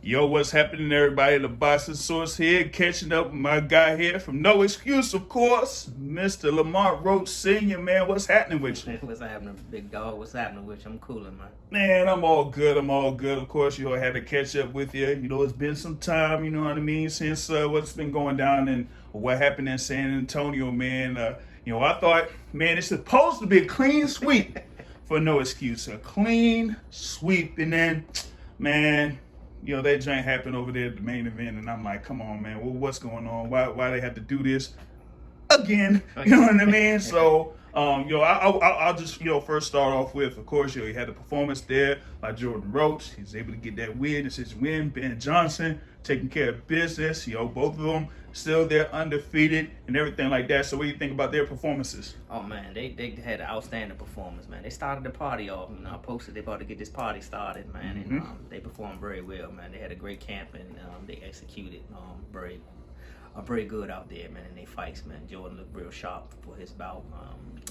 Yo, what's happening, everybody? The Boxing Source here, catching up with my guy here from No Excuse, of course, Mr. Lamont Roach Sr. Man, what's happening with you? What's happening, big dog? What's happening with you? I'm cooling, man. Man, I'm all good. Of course, I had to catch up with you. It's been some time, you know what I mean, since what's been going down and what happened in San Antonio, man. I thought, man, it's supposed to be a clean sweep for No Excuse. A clean sweep. And then, man, that joint happened over there at the main event, and I'm like, come on, man, what's going on? Why they have to do this again? You know what I mean? So, I'll just, first start off with, of course, he had the performance there by Jordan Roach. He's able to get that win, decision win. Ben Johnson taking care of business. Both of them still there undefeated and everything like that. So what do you think about their performances? Oh, man, they had an outstanding performance, man. They started the party off. I posted they about to get this party started, man. Mm-hmm. And they performed very well, man. They had a great camp, and they executed very good out there, man, in their fights, man. Jordan looked real sharp for his bout,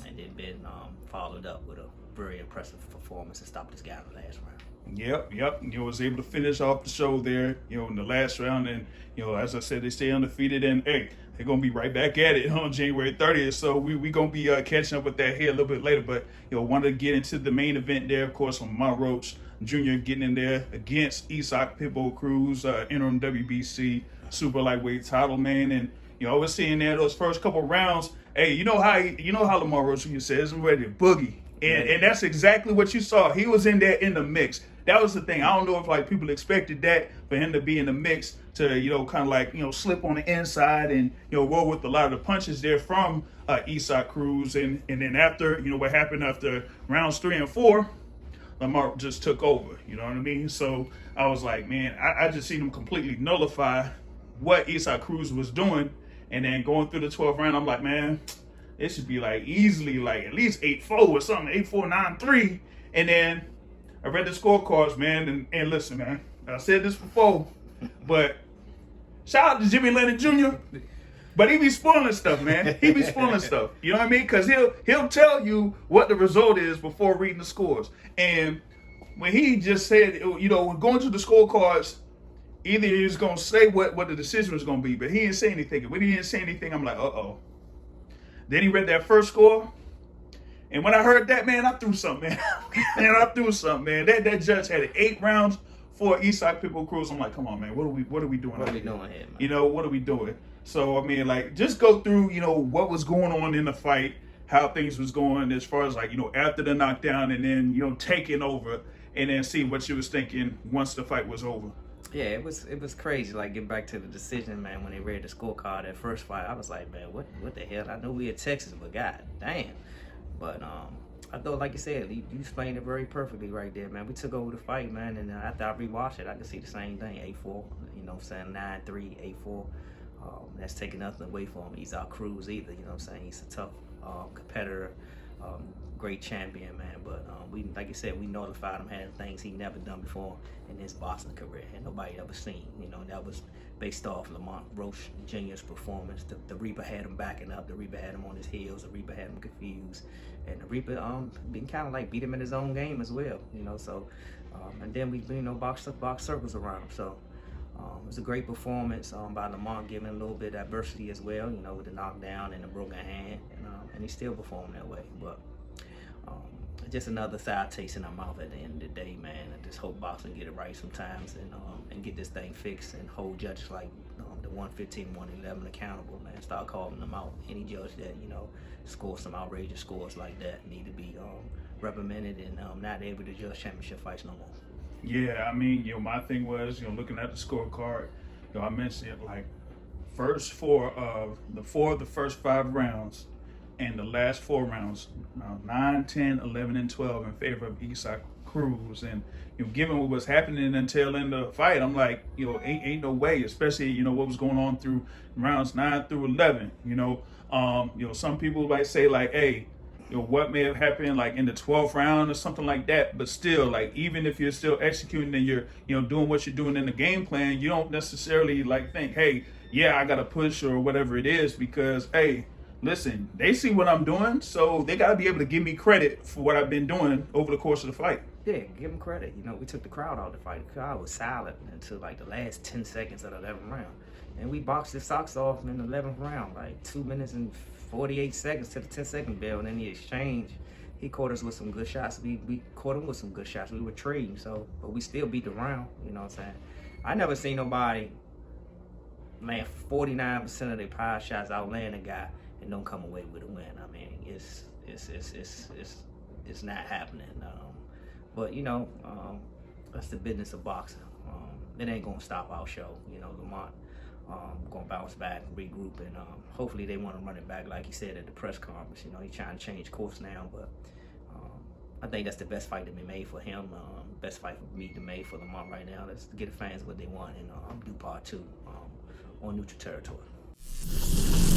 and then Ben followed up with a very impressive performance and stopped this guy in the last round. Yep. Was able to finish off the show there, in the last round. And, as I said, they stay undefeated. And, hey, they're going to be right back at it on January 30th. So we going to be catching up with that here a little bit later. But, wanted to get into the main event there, of course, Lamont Roach Jr. getting in there against Isaac Cruz, interim WBC super lightweight title, man. And, I was seeing there those first couple rounds. Hey, you know how Lamont Roach Jr. says, I'm ready to boogie. And that's exactly what you saw. He was in there in the mix. That was the thing. I don't know if people expected that for him to be in the mix to, kind of slip on the inside and, roll with a lot of the punches there from Isaac Cruz. And then after, what happened after rounds 3 and 4, Lamar just took over. You know what I mean? So I was like, man, I just seen him completely nullify what Isaac Cruz was doing. And then going through the 12th round, I'm like, man, it should be easily at least 8-4 or something, 8-4, 9-3. And then I read the scorecards, man, and listen, man, I said this before, but shout out to Jimmy Lennon Jr., but he be spoiling stuff, man. He be spoiling stuff. You know what I mean? Because he'll tell you what the result is before reading the scores. And when he just said, when going to the scorecards, either he was going to say what the decision was going to be, but he didn't say anything. When he didn't say anything, I'm like, uh-oh. Then he read that first score, and when I heard that, man, I threw something, man. That judge had 8 rounds for Isaac Cruz. I'm like, come on, man, what are we doing? What are we doing here, man? What are we doing? So, I mean, just go through, what was going on in the fight, how things was going as far as, after the knockdown and then, taking over, and then see what you was thinking once the fight was over. Yeah, it was crazy. Getting back to the decision, man. When they read the scorecard that first fight, I was like, man, what the hell? I know we in Texas, but god damn. But I thought, like you said, you explained it very perfectly right there, man. We took over the fight, man, and after I rewatched it, I could see the same thing. 8-4, I'm saying 9-3, 8-4. That's taking nothing away from Isaac Cruz either. You know what I'm saying? He's a tough competitor. Great champion, man, but we, like you said, we notified him having things he never done before in his boxing career and nobody ever seen. That was based off Lamont Roach Jr.'s performance. The Reaper had him backing up. The Reaper had him on his heels. The Reaper had him confused, and the Reaper been kind of beat him in his own game as well. So and then we boxed circles around him. So it was a great performance by Lamont, giving a little bit of adversity as well. With the knockdown and the broken hand, and he still performed that way, but. Just another sour taste in our mouth at the end of the day, man. I just hope boxing get it right sometimes and get this thing fixed and hold judges like the 115, 111 accountable, man. Start calling them out. Any judge that, scores some outrageous scores like that need to be reprimanded and not able to judge championship fights no more. Yeah, I mean, my thing was, looking at the scorecard, I mentioned first 4 of the first 5 rounds, and the last 4 rounds, 9, 10, 11, and 12 in favor of Isaac Cruz. And, given what was happening until in the fight, I'm like, ain't no way, especially, what was going on through rounds 9 through 11. Some people might say, hey, what may have happened, in the 12th round or something like that. But still, even if you're still executing and you're, doing what you're doing in the game plan, you don't necessarily, think, hey, yeah, I got to push or whatever it is because, hey, listen, they see what I'm doing, so they got to be able to give me credit for what I've been doing over the course of the fight. Yeah, give him credit. You know, we took the crowd out of the fight. The crowd was silent until like the last 10 seconds of the 11th round. And we boxed his socks off in the 11th round, like 2 minutes and 48 seconds to the 10-second bell. And in the exchange, he caught us with some good shots. We caught him with some good shots. We were trading, but we still beat the round. You know what I'm saying? I never seen nobody land 49% of their power shots, outland a guy, and don't come away with a win. I mean, it's not happening. But you know, that's the business of boxing. It ain't gonna stop our show. You know, Lamont gonna bounce back, regroup, and hopefully they want to run it back like he said at the press conference. You know, he's trying to change course now, but I think that's the best fight to be made for him. Best fight for me to make for Lamont right now. Let's get the fans what they want and do part 2 on neutral territory.